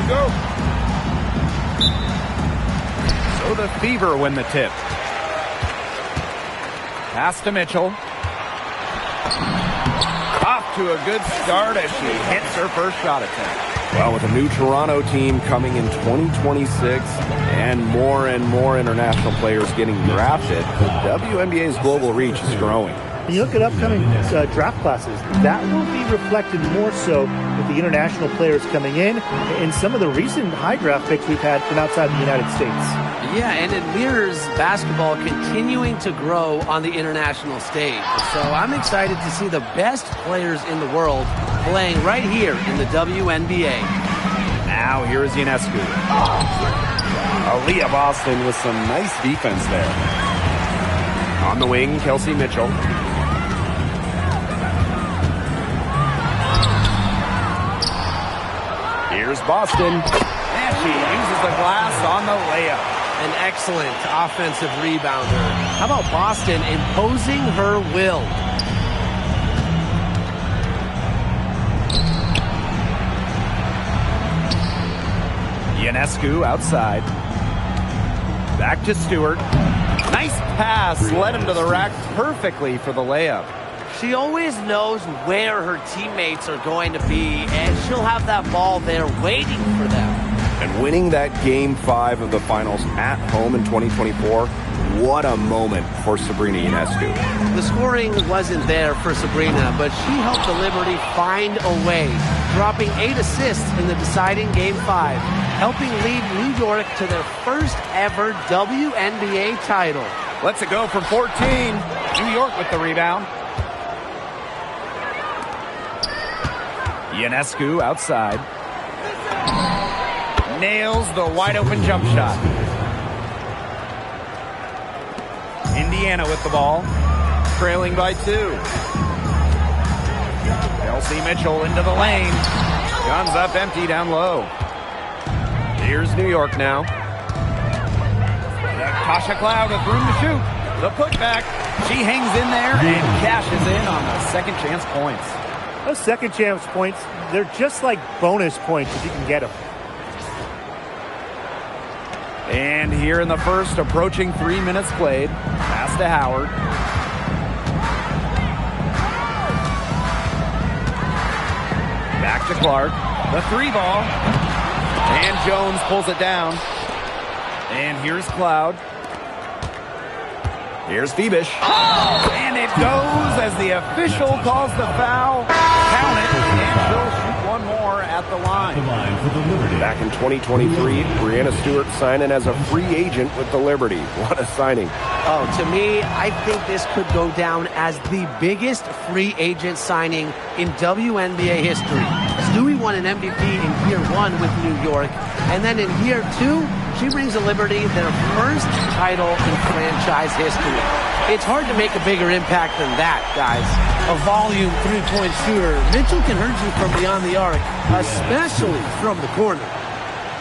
go. So the Fever win the tip. Pass to Mitchell. Off to a good start as she hits her first shot attempt. Well, with a new Toronto team coming in 2026 and more international players getting drafted, the WNBA's global reach is growing. When you look at upcoming draft classes, that will be reflected more so with the international players coming in some of the recent high draft picks we've had from outside the United States. Yeah, and it mirrors basketball continuing to grow on the international stage. So I'm excited to see the best players in the world playing right here in the WNBA. Now here is Ionescu. Aaliyah Boston with some nice defense there. On the wing, Kelsey Mitchell. Here's Boston. And she uses the glass on the layup. An excellent offensive rebounder. How about Boston imposing her will? Ionescu outside. Back to Stewart. Nice pass. Led him to the rack perfectly for the layup. She always knows where her teammates are going to be, and she'll have that ball there waiting for them. And winning that Game 5 of the finals at home in 2024, what a moment for Sabrina Ionescu. The scoring wasn't there for Sabrina, but she helped the Liberty find a way, dropping 8 assists in the deciding Game 5, helping lead New York to their first ever WNBA title. Lets it go from 14. New York with the rebound. Ionescu outside. Nails the wide-open jump shot. Indiana with the ball, trailing by 2. Kelsey Mitchell into the lane. Guns up empty down low. Here's New York now. Tasha Cloud with room to shoot. The putback. She hangs in there and cashes in on the second chance points. Those second chance points, they're just like bonus points if you can get them. And here in the first, approaching 3 minutes played. Pass to Howard. Back to Clark. The 3 ball. And Jones pulls it down. And here's Cloud. Here's Phoebish. And it goes as the official calls the foul. Count it. And she'll shoot one more at the line. Back in 2023, Breanna Stewart signing as a free agent with the Liberty. What a signing. Oh, to me, I think this could go down as the biggest free agent signing in WNBA history. Stewie won an MVP in year 1 with New York, and then in year 2, she brings the Liberty their first title in franchise history. It's hard to make a bigger impact than that, guys. A volume three-point shooter. Mitchell can hurt you from beyond the arc, especially from the corner.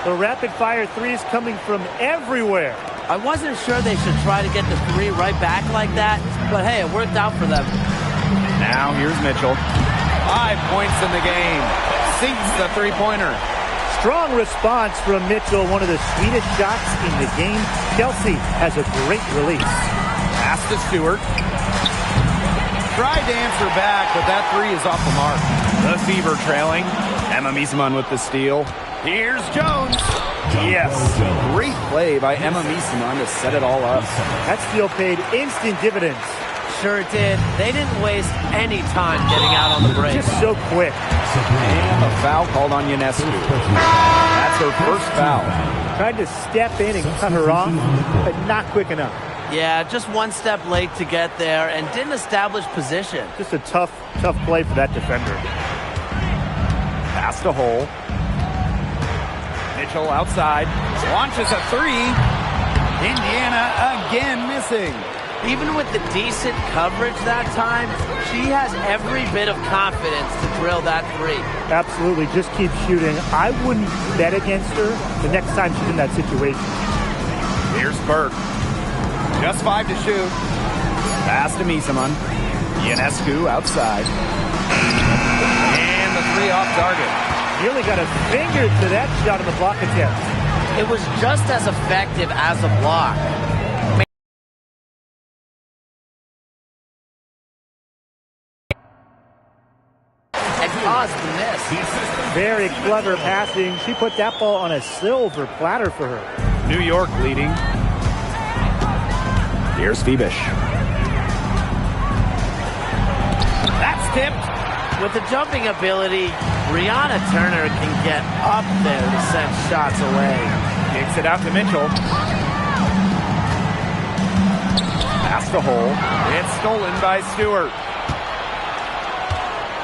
The rapid-fire threes coming from everywhere. I wasn't sure they should try to get the 3 right back like that, but hey, it worked out for them. Now here's Mitchell. 5 points in the game. Sinks the three-pointer. Strong response from Mitchell, one of the sweetest shots in the game. Kelsey has a great release. Pass to Stewart. Tried to answer back, but that 3 is off the mark. The Fever trailing. Emma Miesemann with the steal. Here's Jones. Yes. Great play by Emma Miesemann to set it all up. That steal paid instant dividends. Sure it did. They didn't waste any time getting out on the break. Just so quick. And a foul called on Ionescu. That's her first foul. Tried to step in and cut her off, but not quick enough. Yeah, just one step late to get there and didn't establish position. Just a tough play for that defender. Pass to Hole. Mitchell outside. Launches a 3. Indiana again missing. Even with the decent coverage that time, she has every bit of confidence to drill that 3. Absolutely. Just keep shooting. I wouldn't bet against her the next time she's in that situation. Here's Burke. Just 5 to shoot. Pass to Miesemann. Ionescu outside. And the 3 off target. nearly got a finger to that shot on the block attempt. It was just as effective as a block. And caused the miss. Very clever passing. She put that ball on a silver platter for her. New York leading. Here's Phoebish. That's tipped. With the jumping ability, Brianna Turner can get up there to send shots away. Kicks it out to Mitchell. Past the hole. It's stolen by Stewart.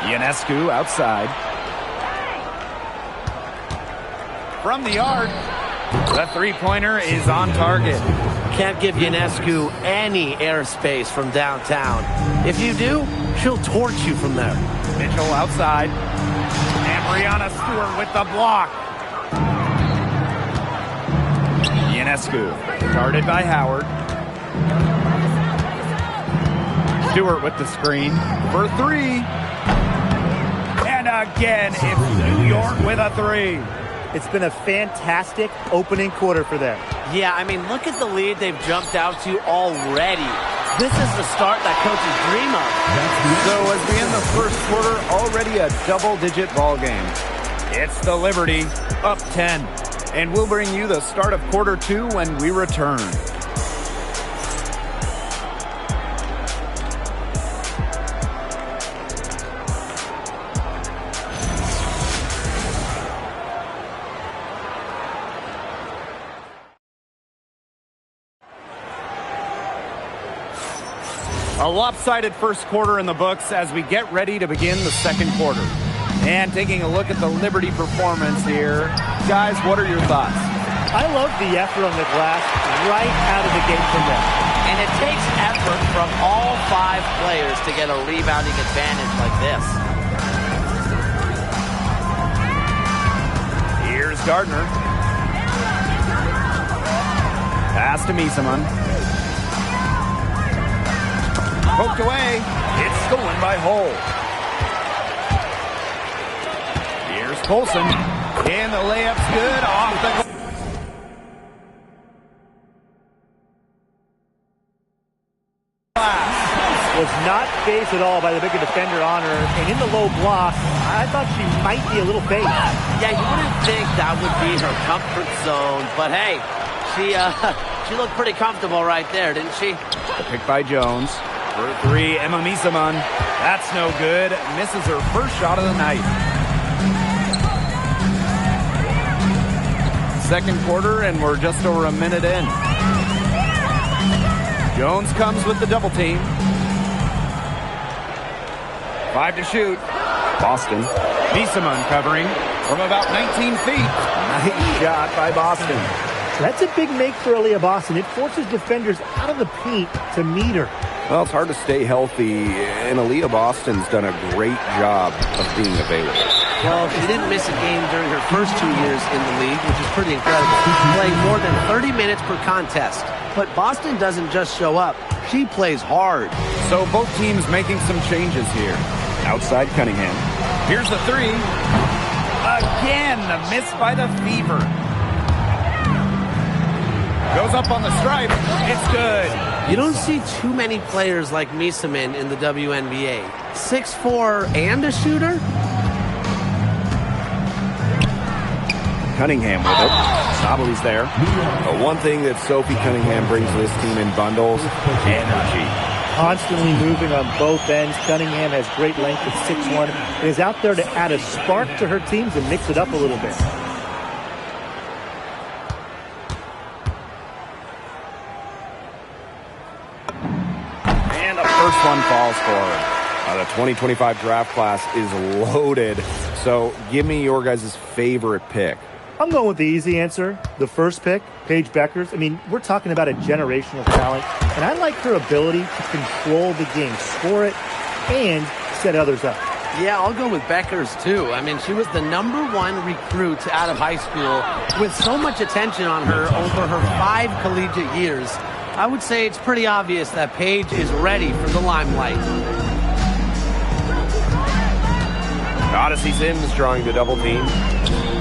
Ionescu outside. From the arc, the three-pointer is on target. Can't give Ionescu any airspace from downtown. If you do, she'll torch you from there. Mitchell outside. And Brianna Stewart with the block. Ionescu guarded by Howard. Stewart with the screen for three. And again, it's New York with a three. It's been a fantastic opening quarter for them. Yeah, I mean, look at the lead they've jumped out to already. This is the start that coaches dream of. So as we end the first quarter, already a double-digit ball game. It's the Liberty, up 10. And we'll bring you the start of quarter two when we return. A lopsided first quarter in the books as we get ready to begin the second quarter. And taking a look at the Liberty performance here. Guys, what are your thoughts? I love the effort on the glass right out of the gate from them. And it takes effort from all five players to get a rebounding advantage like this. Here's Gardner. Pass to Miesemann. Poked away. It's stolen by Hull. Here's Colson. And the layup's good off the glass. Was not phased at all by the bigger defender on her. And in the low block, I thought she might be a little phased. Yeah, you wouldn't think that would be her comfort zone. But hey, she looked pretty comfortable right there, didn't she? The pick by Jones. For three, Emma Miesemann. That's no good. Misses her first shot of the night. Second quarter, and we're just over a minute in. Jones comes with the double team. 5 to shoot. Boston. Miesemann covering from about 19 feet. Nice shot by Boston. That's a big make for Aaliyah Boston. It forces defenders out of the paint to meet her. Well, it's hard to stay healthy, and Aaliyah Boston's done a great job of being available. Well, she didn't miss a game during her first 2 years in the league, which is pretty incredible. Playing more than 30 minutes per contest. But Boston doesn't just show up. She plays hard. So both teams making some changes here. Outside Cunningham. Here's the three. Again, the miss by the Fever. Goes up on the stripe. It's good. You don't see too many players like Miesemann in the WNBA. 6'4" and a shooter? Cunningham with it. Nobley's there. But one thing that Sophie Cunningham brings to this team in bundles, energy. Constantly moving on both ends. Cunningham has great length at 6'1", and is out there to add a spark to her teams and mix it up a little bit. And the first one falls for her. The 2025 draft class is loaded. So give me your guys' favorite pick. I'm going with the easy answer. The first pick, Paige Beckers. I mean, we're talking about a generational talent, and I like her ability to control the game, score it, and set others up. Yeah, I'll go with Beckers, too. I mean, she was the #1 recruit out of high school with so much attention on her over her 5 collegiate years. I would say it's pretty obvious that Paige is ready for the limelight. Odyssey Sims drawing the double team.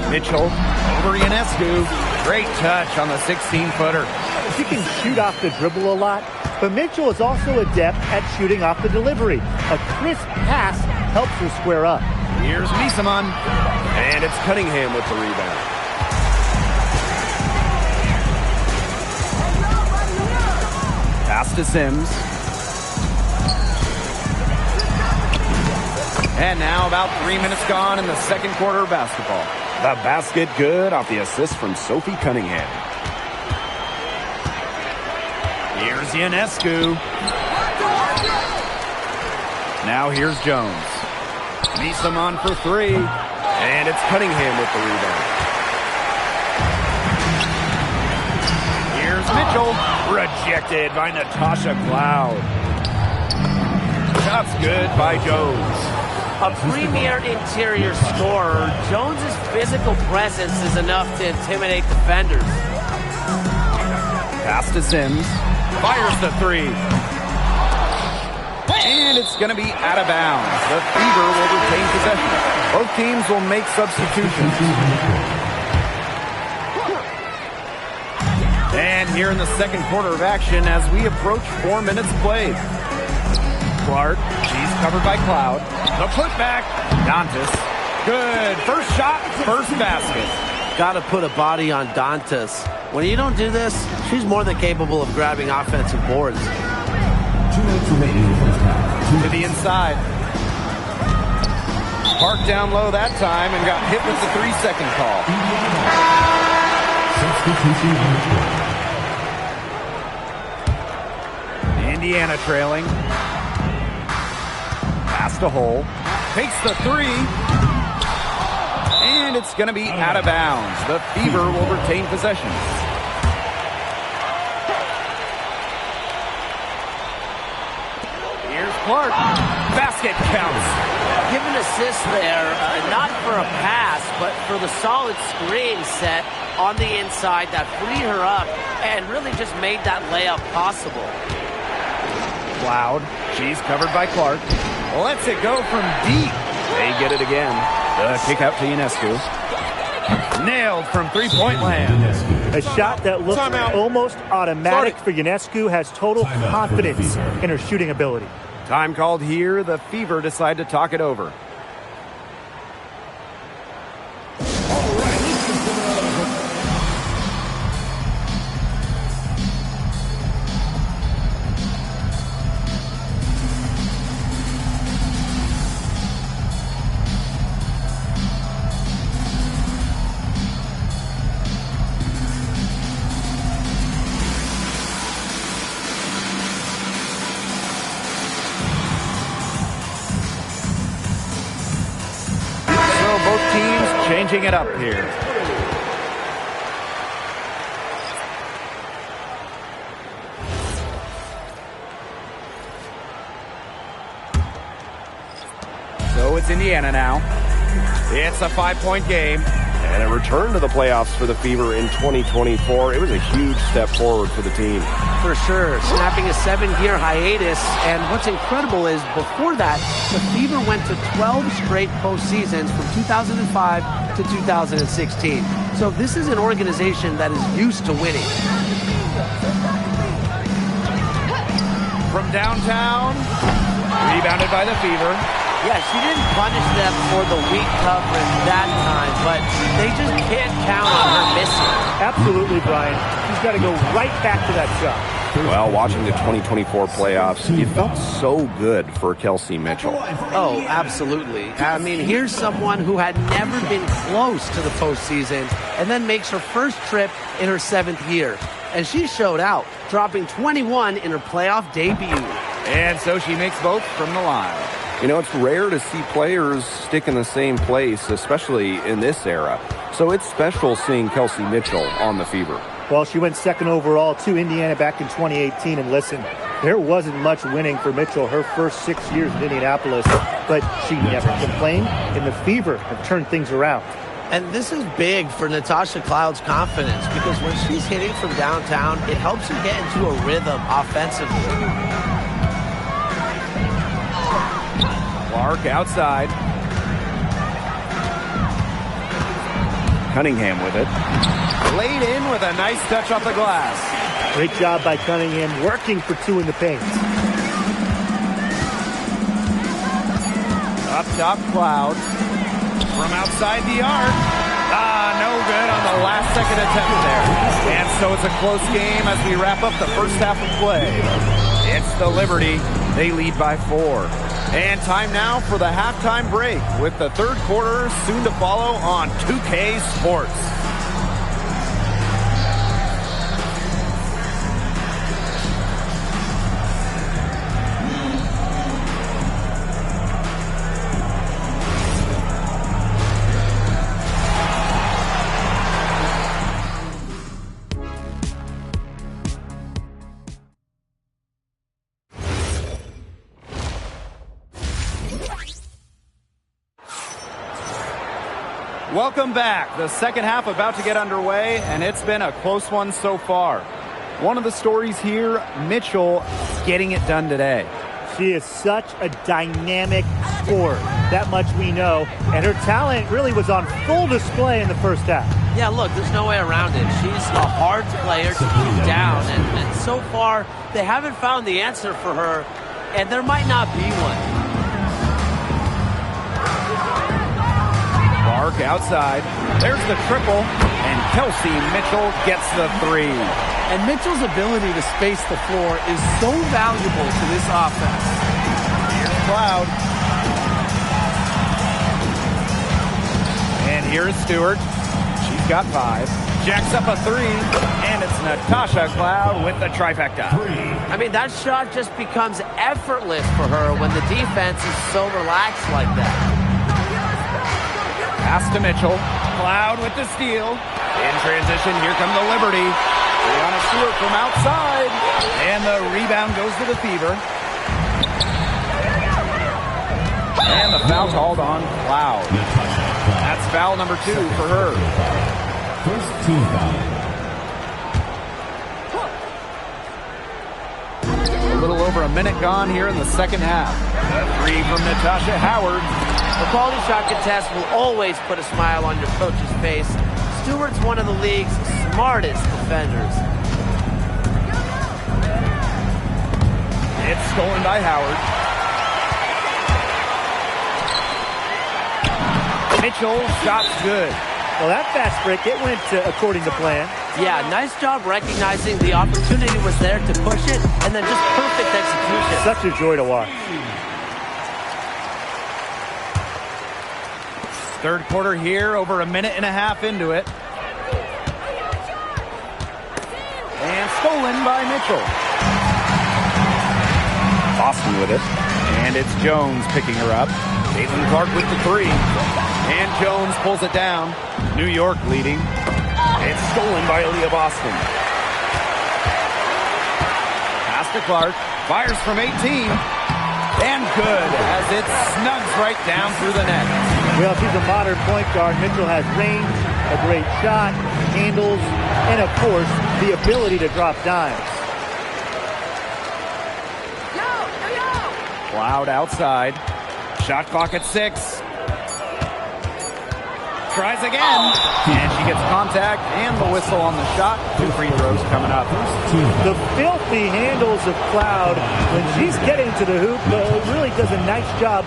Mitchell over Ionescu. Great touch on the 16-footer. She can shoot off the dribble a lot, but Mitchell is also adept at shooting off the delivery. A crisp pass helps her square up. Here's Misaman. And it's Cunningham with the rebound. Pass to Sims. And now about 3 minutes gone in the second quarter of basketball. The basket good off the assist from Sophie Cunningham. Here's Ionescu. Now here's Jones. Misaman for three. And it's Cunningham with the rebound. Here's Mitchell. Rejected by Natasha Cloud. Shot's good by Jones. A premier interior scorer, Jones's physical presence is enough to intimidate defenders. Pass to Sims. Fires the three. And it's going to be out of bounds. The Fever will retain possession. Both teams will make substitutions. And here in the second quarter of action as we approach 4 minutes played. Clark, she's covered by Cloud. The putback. Dantas. Good. First shot, first basket. Got to put a body on Dantas. When you don't do this, she's more than capable of grabbing offensive boards. 2 minutes remaining in the first half. To the inside. Park down low that time and got hit with the 3-second call. Substitution on the court. Indiana trailing. Pass to Hole. Takes the three. And it's going to be out of bounds. The Fever will retain possession. Here's Clark. Basket counts. Give an assist there, not for a pass, but for the solid screen set on the inside that freed her up and really just made that layup possible. Cloud. She's covered by Clark. Lets it go from deep. They get it again. The kick out to Ionescu. Nailed from three-point land. A shot that looks almost automatic for Ionescu has total confidence in her shooting ability. Time called here. The Fever decide to talk it over. Both teams changing it up here. So it's Indiana now. It's a 5-point game. And a return to the playoffs for the Fever in 2024. It was a huge step forward for the team. For sure, snapping a 7-year hiatus. And what's incredible is before that, the Fever went to 12 straight postseasons from 2005 to 2016. So this is an organization that is used to winning. From downtown, rebounded by the Fever. Yeah, she didn't punish them for the weak coverage that time, but they just can't count on her missing. Absolutely, Brian. She's got to go right back to that shot. Well, watching the 2024 playoffs, it felt so good for Kelsey Mitchell. Oh, absolutely. I mean, here's someone who had never been close to the postseason and then makes her first trip in her 7th year. And she showed out, dropping 21 in her playoff debut. And so she makes both from the line. You know, it's rare to see players stick in the same place, especially in this era. So it's special seeing Kelsey Mitchell on the Fever. Well, she went second overall to Indiana back in 2018. And listen, there wasn't much winning for Mitchell her first 6 years in Indianapolis, but she never complained, and the Fever have turned things around. And this is big for Natasha Cloud's confidence because when she's hitting from downtown, it helps her get into a rhythm offensively. Clark outside. Cunningham with it. Laid in with a nice touch off the glass. Great job by Cunningham, working for two in the paint. Up top, Cloud. From outside the arc. No good on the last second attempt there. And so it's a close game as we wrap up the first half of play. It's the Liberty. They lead by 4. And time now for the halftime break with the third quarter soon to follow on 2K Sports. Welcome back. The second half about to get underway, and it's been a close one so far. One of the stories here, Mitchell getting it done today. She is such a dynamic scorer. That much we know. And her talent really was on full display in the first half. Yeah, look, there's no way around it. She's a hard player to keep down. And so far, they haven't found the answer for her, and there might not be one. Clark outside. There's the triple, and Kelsey Mitchell gets the 3. And Mitchell's ability to space the floor is so valuable to this offense. Here's Cloud. And here's Stewart. She's got 5. Jacks up a 3, and it's Natasha Cloud with the trifecta. I mean, that shot just becomes effortless for her when the defense is so relaxed like that. Pass to Mitchell. Cloud with the steal. In transition, here come the Liberty. Brianna Stewart from outside. And the rebound goes to the Fever. And the foul called on Cloud. That's foul number 2 for her. First team foul. A little over a minute gone here in the second half. The 3 from Natasha Howard. The quality shot contest will always put a smile on your coach's face. Stewart's one of the league's smartest defenders. It's stolen by Howard. Mitchell, shot's good. Well, that fast break, it went according to plan. Yeah, nice job recognizing the opportunity was there to push it, and then just perfect execution. Such a joy to watch. Third quarter here, over a minute and a half into it. And stolen by Mitchell. Boston with it. And it's Jones picking her up. Caitlin Clark with the 3. And Jones pulls it down. New York leading. It's stolen by Aaliyah Boston. Pass to Clark. Fires from 18. And good, as it snugs right down through the net. Well, she's a modern point guard. Mitchell has range, a great shot, handles, and of course, the ability to drop dimes. Cloud outside. Shot clock at 6. Tries again. And she gets contact and the whistle on the shot. 2 free throws coming up. The filthy handles of Cloud when she's getting to the hoop really does a nice job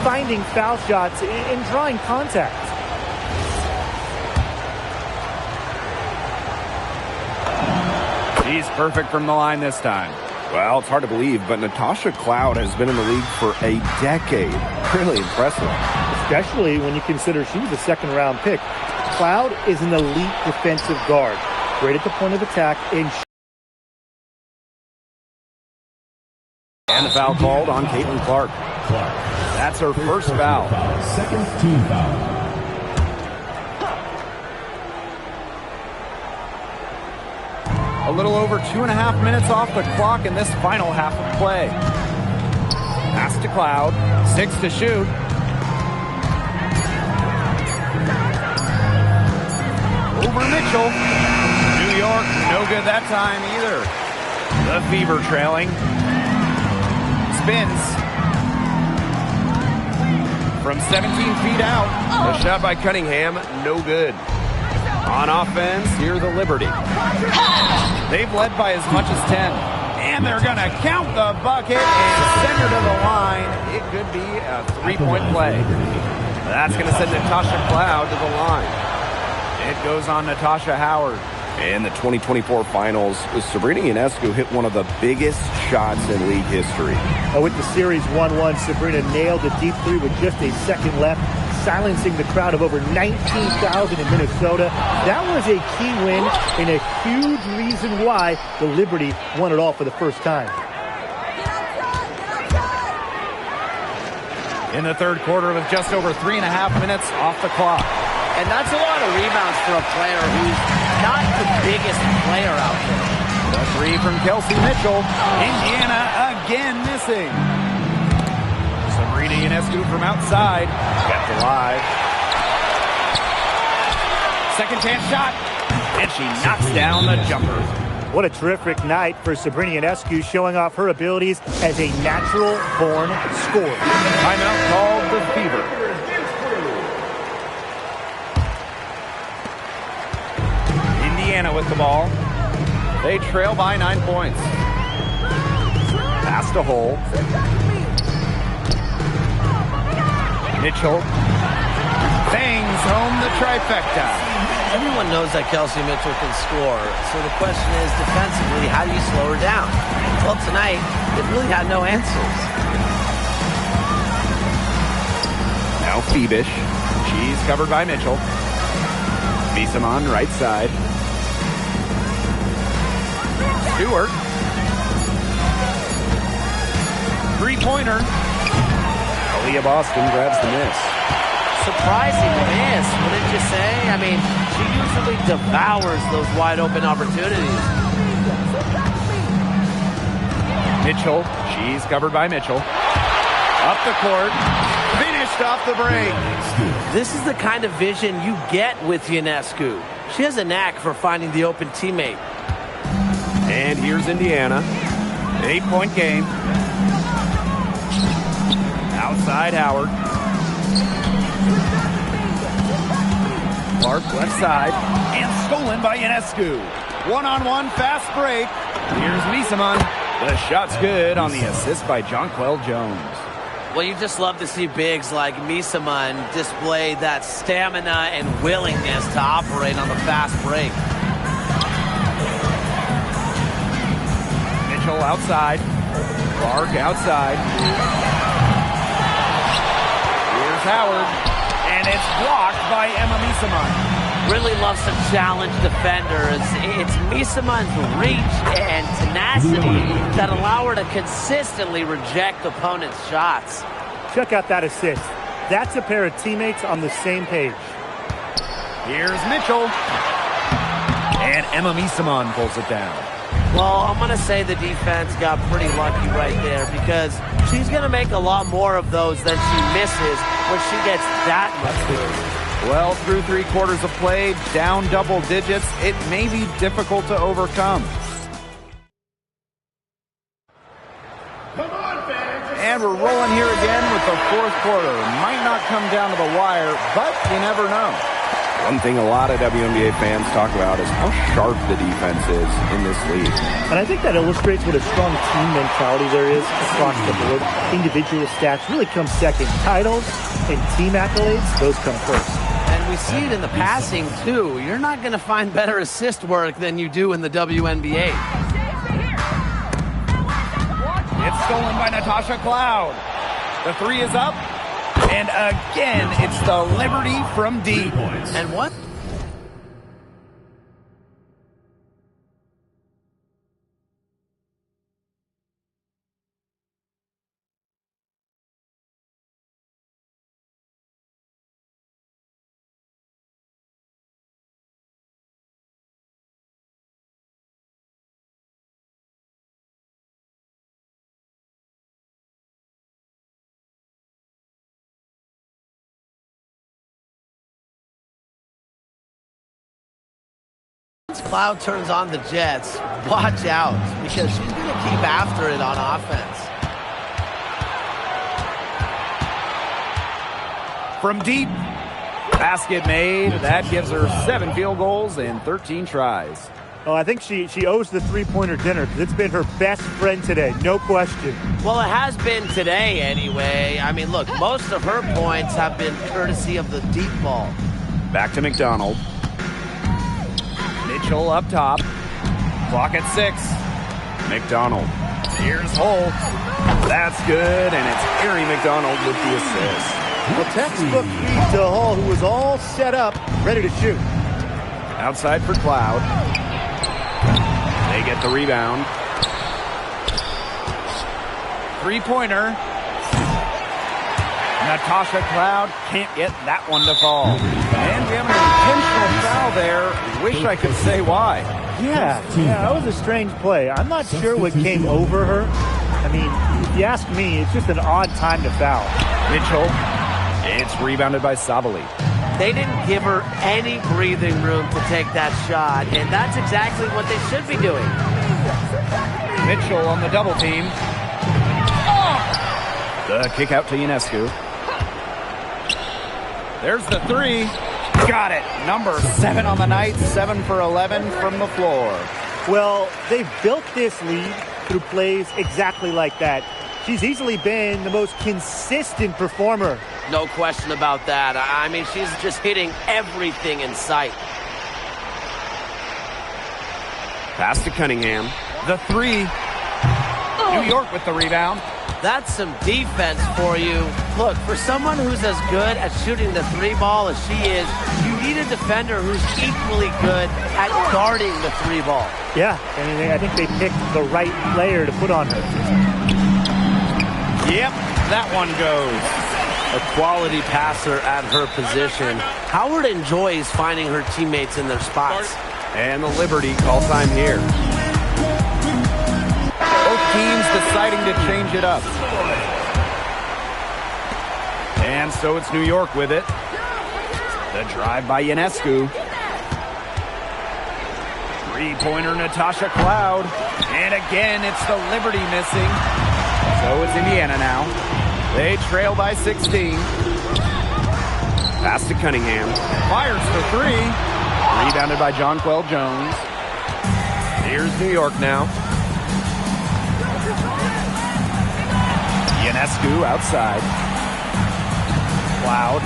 finding foul shots and drawing contact. She's perfect from the line this time. Well, it's hard to believe, but Natasha Cloud has been in the league for a decade. Really impressive. Especially when you consider she was a second-round pick. Cloud is an elite defensive guard. Great at the point of attack. And the foul called on Caitlin Clark. That's her first foul. Second team foul. A little over 2.5 minutes off the clock in this final half of play. Pass to Cloud. 6 to shoot. Over Mitchell. New York, no good that time either. The Fever trailing. Spins. From 17 feet out. The shot by Cunningham, no good. On offense, here the Liberty. They've led by as much as 10. And they're going to count the bucket and send her to the line. It could be a three-point play. That's going to send Natasha Cloud to the line. It goes on Natasha Howard. In the 2024 finals, Sabrina Ionescu hit one of the biggest shots in league history. With the series 1-1, Sabrina nailed a deep three with just a second left, silencing the crowd of over 19,000 in Minnesota. That was a key win and a huge reason why the Liberty won it all for the first time. In the third quarter with just over 3.5 minutes off the clock. And that's a lot of rebounds for a player who's not the biggest player out there. The three from Kelsey Mitchell. Indiana again missing. Sabrina Ionescu from outside. Kept alive. Second chance shot. And she knocks down the jumper. What a terrific night for Sabrina Ionescu, showing off her abilities as a natural-born scorer. Timeout called the Fever. Indiana with the ball. They trail by 9 points. Pass to Hole. Mitchell bangs home the trifecta. Everyone knows that Kelsey Mitchell can score, so the question is, defensively, how do you slow her down? Well, tonight, it really had no answers. Now Phoebish. She's covered by Mitchell. Misamon right side. Stewart. Three-pointer. Aaliyah Boston grabs the miss. Surprising miss, wouldn't you say? I mean, she usually devours those wide-open opportunities. Mitchell. She's covered by Mitchell. Up the court. Finished off the break. This is the kind of vision you get with Ionescu. She has a knack for finding the open teammate. And here's Indiana. 8-point game. Outside Howard. Clark left side. And stolen by Ionescu. One-on-one fast break. Here's Misamon. The shot's good on the assist by Jonquel Jones. Well, you just love to see bigs like Misamon display that stamina and willingness to operate on the fast break. Mitchell outside. Clark outside. Here's Howard. And it's blocked by Emma Misamon. Really loves to challenge defenders. It's Misamon's reach and tenacity that allow her to consistently reject opponents' shots. Check out that assist. That's a pair of teammates on the same page. Here's Mitchell. And Emma Misamon pulls it down. Well, I'm going to say the defense got pretty lucky right there because she's going to make a lot more of those than she misses when she gets that much food. Well, through 3 quarters of play, down double digits, it may be difficult to overcome. And we're rolling here again with the fourth quarter. Might not come down to the wire, but you never know. One thing a lot of WNBA fans talk about is how sharp the defense is in this league. And I think that illustrates what a strong team mentality there is across the board. Individual stats really come second. Titles and team accolades, those come first. And we see it in the passing, too. You're not going to find better assist work than you do in the WNBA. It's stolen by Natasha Cloud. The three is up. And again, it's the Liberty from deep. And what? Cloud turns on the Jets, watch out, because she's going to keep after it on offense. From deep, Basket made. That gives her 7 field goals and 13 tries. Oh, I think she owes the three-pointer dinner because it's been her best friend today, no question. Well, it has been today anyway. I mean, look, most of her points have been courtesy of the deep ball. Back to McDonald. Mitchell up top. Clock at 6. McDonald. Here's Holt. That's good, and it's Harry McDonald with the assist. A textbook feed to Hall, who was all set up, ready to shoot. Outside for Cloud. They get the rebound. Three-pointer. Natasha Cloud can't get that one to fall. And we have an intentional foul there. Wish I could say why. Yeah, that was a strange play. I'm not sure what came over her. I mean, if you ask me, it's just an odd time to foul. Mitchell. It's rebounded by Sabali. They didn't give her any breathing room to take that shot, and that's exactly what they should be doing. Mitchell on the double team. Oh! The kick out to Ionescu. There's the three. Got it. Number 7 on the night, 7 for 11 from the floor. Well, they've built this lead through plays exactly like that. She's easily been the most consistent performer. No question about that. I mean, she's just hitting everything in sight. Pass to Cunningham. The 3. New York with the rebound. That's some defense for you. Look, for someone who's as good at shooting the 3 ball as she is, you need a defender who's equally good at guarding the 3 ball. Yeah, and I think they picked the right player to put on her. Yep, that one goes. A quality passer at her position. Howard enjoys finding her teammates in their spots. And the Liberty call time here. Both teams deciding to change it up. And so it's New York with it. The drive by Ionescu. Three-pointer Natasha Cloud. And again, it's the Liberty missing. So it's Indiana now. They trail by 16. Pass to Cunningham. Fires for 3. Rebounded by Jonquel Jones. Here's New York now. Ionescu outside. Cloud.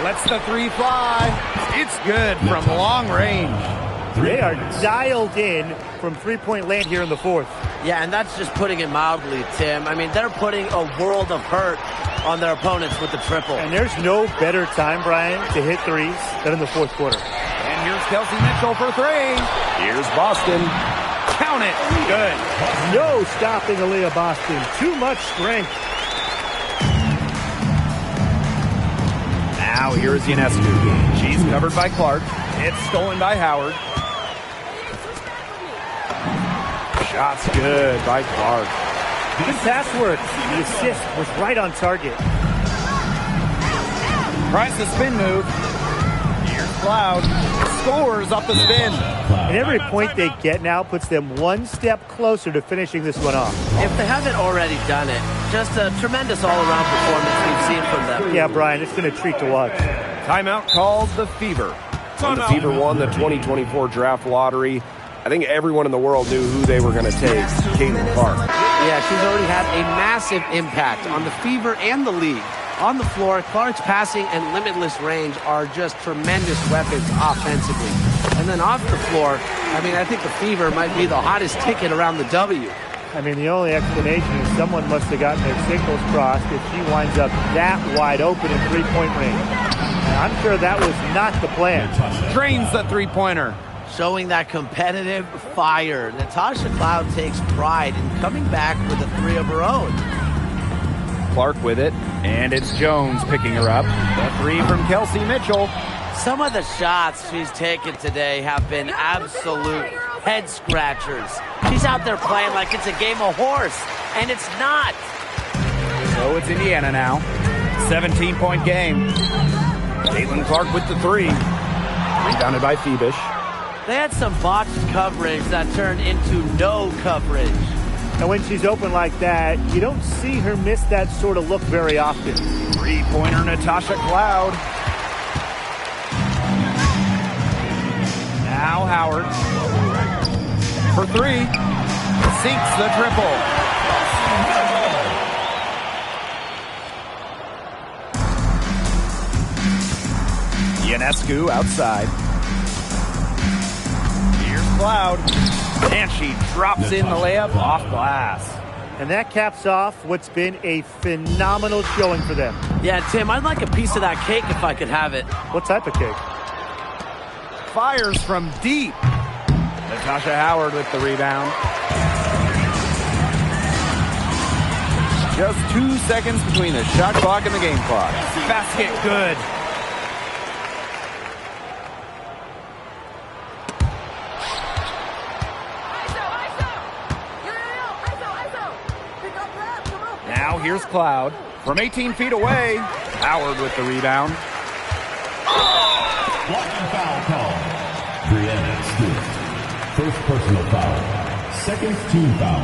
Lets the 3 fly. It's good from long range. They are dialed in from three-point land here in the 4th. Yeah, and that's just putting it mildly, Tim. I mean, they're putting a world of hurt on their opponents with the triple. And there's no better time, Brian, to hit threes than in the 4th quarter. And here's Kelsey Mitchell for 3. Here's Boston. Count it. Good. No stopping Aaliyah Boston. Too much strength. Now here's Ionescu. She's covered by Clark. It's stolen by Howard. Shot's good by Clark. Good pass work. The assist was right on target. Tries the spin move. Here's Cloud. Scores off the spin. And every point they get now puts them one step closer to finishing this one off. If they haven't already done it, just a tremendous all-around performance we've seen from them. Yeah, Brian, it's been a treat to watch. Timeout called the Fever. When the Fever won the 2024 draft lottery, I think everyone in the world knew who they were going to take, Caitlin Clark. Yeah, she's already had a massive impact on the Fever and the league. On the floor, Clark's passing and limitless range are just tremendous weapons offensively. And then off the floor, I mean, I think the Fever might be the hottest ticket around the W. I mean, the only explanation is someone must have gotten their signals crossed if she winds up that wide open in three-point range. And I'm sure that was not the plan. Drains the three-pointer. Showing that competitive fire. Natasha Cloud takes pride in coming back with a 3 of her own. Clark with it, and it's Jones picking her up. The 3 from Kelsey Mitchell. Some of the shots she's taken today have been absolute head scratchers. She's out there playing like it's a game of horse, and it's not. So it's Indiana now. 17-point game. Caitlin Clark with the 3. Rebounded by Phoebish. They had some botched coverage that turned into no coverage. And when she's open like that, you don't see her miss that sort of look very often. Three-pointer Natasha Cloud. Now Howard. For three. Sinks the triple. Ionescu outside. Here's Cloud. And she drops in the layup off glass. And that caps off what's been a phenomenal showing for them. Yeah, Tim, I'd like a piece of that cake if I could have it. What type of cake? Fires from deep. Natasha Howard with the rebound. Just 2 seconds between the shot clock and the game clock. Basket good. Now here's Cloud. From 18 feet away, Howard with the rebound. Blocking foul call. Brianna Stewart. First personal foul. Second team foul.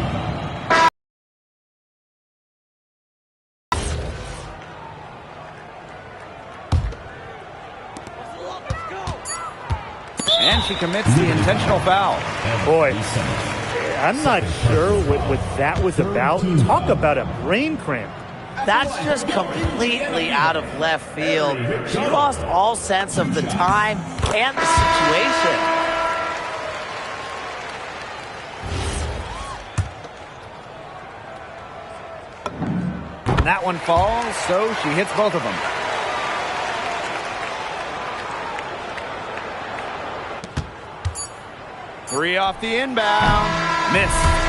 And she commits the intentional foul. Boy, I'm not sure what that was about. Talk about a brain cramp. That's just completely out of left field. She lost all sense of the time and the situation. And that one falls, so she hits both of them. Three off the inbound. Miss.